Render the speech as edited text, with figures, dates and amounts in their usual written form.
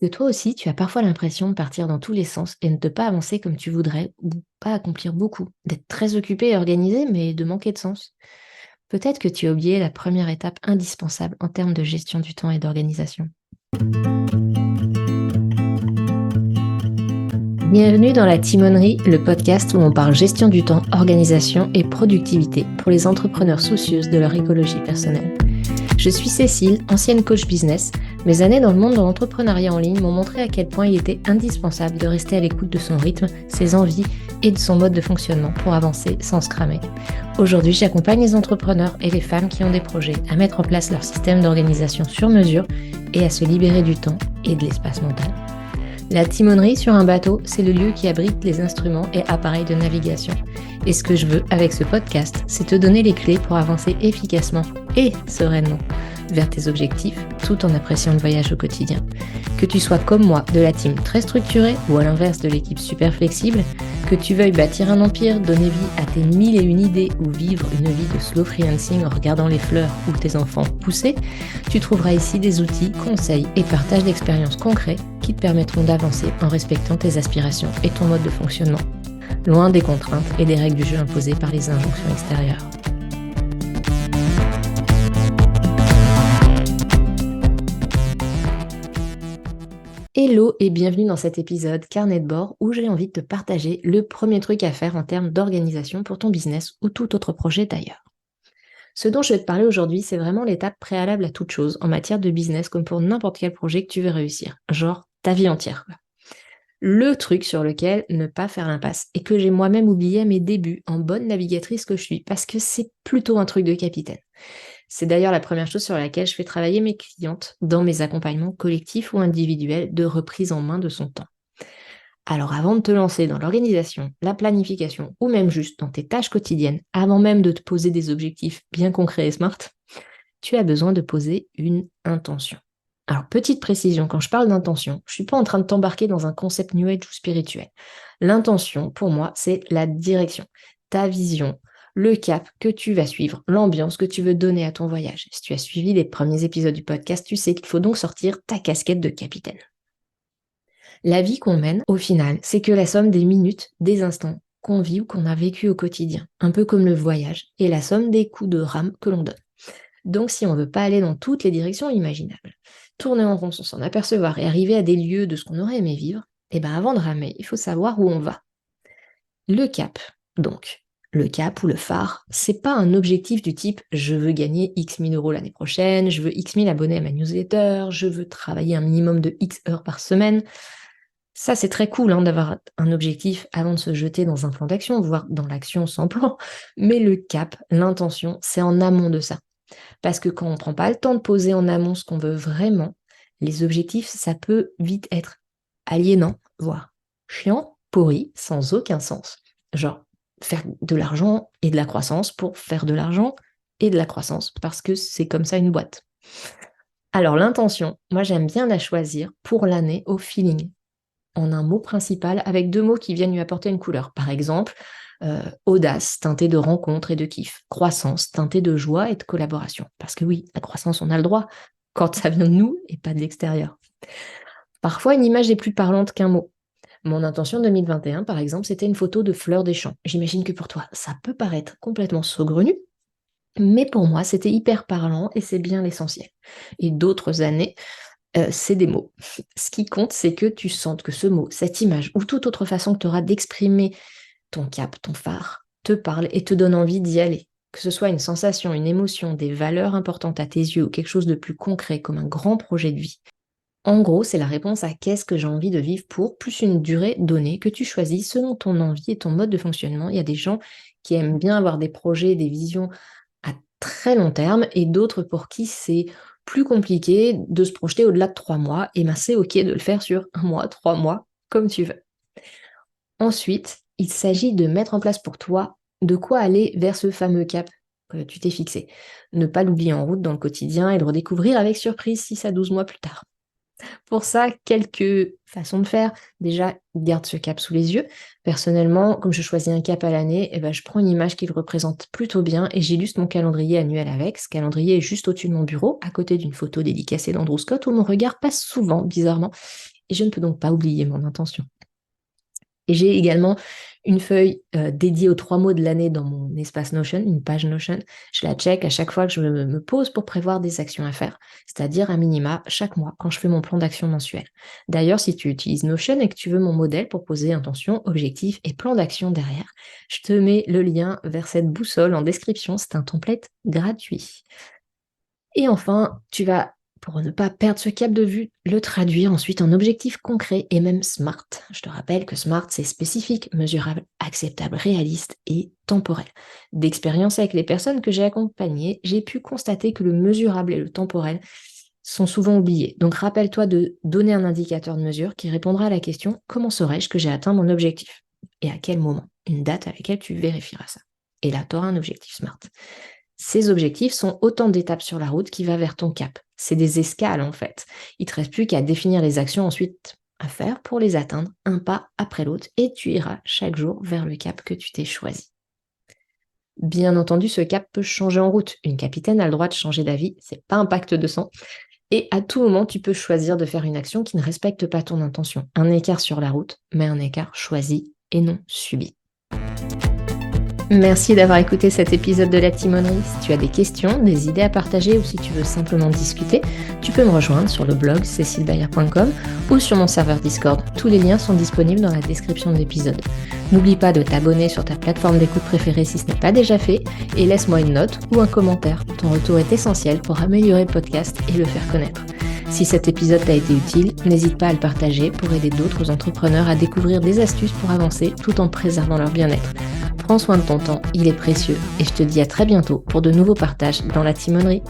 Que toi aussi, tu as parfois l'impression de partir dans tous les sens et de ne pas avancer comme tu voudrais ou pas accomplir beaucoup, d'être très occupé et organisé, mais de manquer de sens. Peut-être que tu as oublié la première étape indispensable en termes de gestion du temps et d'organisation. Bienvenue dans la Timonerie, le podcast où on parle gestion du temps, organisation et productivité pour les entrepreneurs soucieuses de leur écologie personnelle. Je suis Cécile, ancienne coach business. Mes années dans le monde de l'entrepreneuriat en ligne m'ont montré à quel point il était indispensable de rester à l'écoute de son rythme, ses envies et de son mode de fonctionnement pour avancer sans se cramer. Aujourd'hui, j'accompagne les entrepreneurs et les femmes qui ont des projets à mettre en place leur système d'organisation sur mesure et à se libérer du temps et de l'espace mental. La timonerie sur un bateau, c'est le lieu qui abrite les instruments et appareils de navigation. Et ce que je veux avec ce podcast, c'est te donner les clés pour avancer efficacement et sereinement vers tes objectifs, tout en appréciant le voyage au quotidien. Que tu sois comme moi, de la team très structurée ou à l'inverse de l'équipe super flexible, que tu veuilles bâtir un empire, donner vie à tes 1001 idées ou vivre une vie de slow freelancing en regardant les fleurs ou tes enfants pousser, tu trouveras ici des outils, conseils et partages d'expériences concrets qui te permettront d'avancer en respectant tes aspirations et ton mode de fonctionnement, loin des contraintes et des règles du jeu imposées par les injonctions extérieures. Hello et bienvenue dans cet épisode Carnet de bord où j'ai envie de te partager le premier truc à faire en termes d'organisation pour ton business ou tout autre projet d'ailleurs. Ce dont je vais te parler aujourd'hui, c'est vraiment l'étape préalable à toute chose en matière de business comme pour n'importe quel projet que tu veux réussir, genre ta vie entière. Le truc sur lequel ne pas faire l'impasse et que j'ai moi-même oublié à mes débuts en bonne navigatrice que je suis parce que c'est plutôt un truc de capitaine. C'est d'ailleurs la première chose sur laquelle je fais travailler mes clientes dans mes accompagnements collectifs ou individuels de reprise en main de son temps. Alors avant de te lancer dans l'organisation, la planification ou même juste dans tes tâches quotidiennes, avant même de te poser des objectifs bien concrets et smart, tu as besoin de poser une intention. Alors petite précision, quand je parle d'intention, je ne suis pas en train de t'embarquer dans un concept New Age ou spirituel. L'intention, pour moi, c'est la direction, ta vision, le cap que tu vas suivre, l'ambiance que tu veux donner à ton voyage. Si tu as suivi les premiers épisodes du podcast, tu sais qu'il faut donc sortir ta casquette de capitaine. La vie qu'on mène, au final, c'est que la somme des minutes, des instants qu'on vit ou qu'on a vécu au quotidien, un peu comme le voyage, et la somme des coups de rame que l'on donne. Donc si on ne veut pas aller dans toutes les directions imaginables, tourner en rond sans s'en apercevoir et arriver à des lieux de ce qu'on aurait aimé vivre, et bien avant de ramer, il faut savoir où on va. Le cap, donc. Le cap ou le phare, c'est pas un objectif du type je veux gagner X 1000 euros l'année prochaine, je veux X 1000 abonnés à ma newsletter, je veux travailler un minimum de X heures par semaine. Ça, c'est très cool d'avoir un objectif avant de se jeter dans un plan d'action, voire dans l'action sans plan. Mais le cap, l'intention, c'est en amont de ça. Parce que quand on ne prend pas le temps de poser en amont ce qu'on veut vraiment, les objectifs, ça peut vite être aliénant, voire chiant, pourri, sans aucun sens. Genre, faire de l'argent et de la croissance pour faire de l'argent et de la croissance, parce que c'est comme ça une boîte. Alors l'intention, moi j'aime bien la choisir pour l'année au feeling, en un mot principal, avec deux mots qui viennent lui apporter une couleur. Par exemple, audace, teintée de rencontre et de kiff. Croissance, teintée de joie et de collaboration. Parce que oui, la croissance, on a le droit, quand ça vient de nous et pas de l'extérieur. Parfois, une image est plus parlante qu'un mot. Mon intention 2021, par exemple, c'était une photo de fleurs des champs. J'imagine que pour toi, ça peut paraître complètement saugrenu, mais pour moi, c'était hyper parlant et c'est bien l'essentiel. Et d'autres années, c'est des mots. Ce qui compte, c'est que tu sentes que ce mot, cette image ou toute autre façon que tu auras d'exprimer ton cap, ton phare, te parle et te donne envie d'y aller. Que ce soit une sensation, une émotion, des valeurs importantes à tes yeux ou quelque chose de plus concret comme un grand projet de vie. En gros, c'est la réponse à qu'est-ce que j'ai envie de vivre pour, plus une durée donnée que tu choisis selon ton envie et ton mode de fonctionnement. Il y a des gens qui aiment bien avoir des projets, des visions à très long terme et d'autres pour qui c'est plus compliqué de se projeter au-delà de 3 mois. Et bien c'est ok de le faire sur 1 mois, 3 mois, comme tu veux. Ensuite, il s'agit de mettre en place pour toi de quoi aller vers ce fameux cap que tu t'es fixé. Ne pas l'oublier en route dans le quotidien et le redécouvrir avec surprise 6 à 12 mois plus tard. Pour ça, quelques façons de faire. Déjà, garde ce cap sous les yeux. Personnellement, comme je choisis un cap à l'année, je prends une image qui le représente plutôt bien et j'illustre mon calendrier annuel avec. Ce calendrier est juste au-dessus de mon bureau, à côté d'une photo dédicacée d'Andrew Scott où mon regard passe souvent, bizarrement. et je ne peux donc pas oublier mon intention. Et j'ai également une feuille dédiée aux 3 mots de l'année dans mon espace Notion, une page Notion. Je la check à chaque fois que je me pose pour prévoir des actions à faire, c'est-à-dire à minima chaque mois quand je fais mon plan d'action mensuel. D'ailleurs, si tu utilises Notion et que tu veux mon modèle pour poser intention, objectif et plan d'action derrière, je te mets le lien vers cette boussole en description. C'est un template gratuit. Et enfin, tu vas, pour ne pas perdre ce cap de vue, le traduire ensuite en objectif concret et même SMART. Je te rappelle que SMART, c'est spécifique, mesurable, acceptable, réaliste et temporel. D'expérience avec les personnes que j'ai accompagnées, j'ai pu constater que le mesurable et le temporel sont souvent oubliés. Donc rappelle-toi de donner un indicateur de mesure qui répondra à la question « Comment saurais-je que j'ai atteint mon objectif ?» Et à quel moment? Une date à laquelle tu vérifieras ça. Et là, tu auras un objectif SMART. Ces objectifs sont autant d'étapes sur la route qui va vers ton cap. C'est des escales en fait. Il ne te reste plus qu'à définir les actions ensuite à faire pour les atteindre, un pas après l'autre, et tu iras chaque jour vers le cap que tu t'es choisi. Bien entendu, ce cap peut changer en route. Une capitaine a le droit de changer d'avis, c'est pas un pacte de sang. Et à tout moment, tu peux choisir de faire une action qui ne respecte pas ton intention. Un écart sur la route, mais un écart choisi et non subi. Merci d'avoir écouté cet épisode de La Timonerie. Si tu as des questions, des idées à partager ou si tu veux simplement discuter, tu peux me rejoindre sur le blog cecilebayer.com ou sur mon serveur Discord. Tous les liens sont disponibles dans la description de l'épisode. N'oublie pas de t'abonner sur ta plateforme d'écoute préférée si ce n'est pas déjà fait et laisse-moi une note ou un commentaire. Ton retour est essentiel pour améliorer le podcast et le faire connaître. Si cet épisode t'a été utile, n'hésite pas à le partager pour aider d'autres entrepreneurs à découvrir des astuces pour avancer tout en préservant leur bien-être. Prends soin de ton temps, il est précieux et je te dis à très bientôt pour de nouveaux partages dans la timonerie.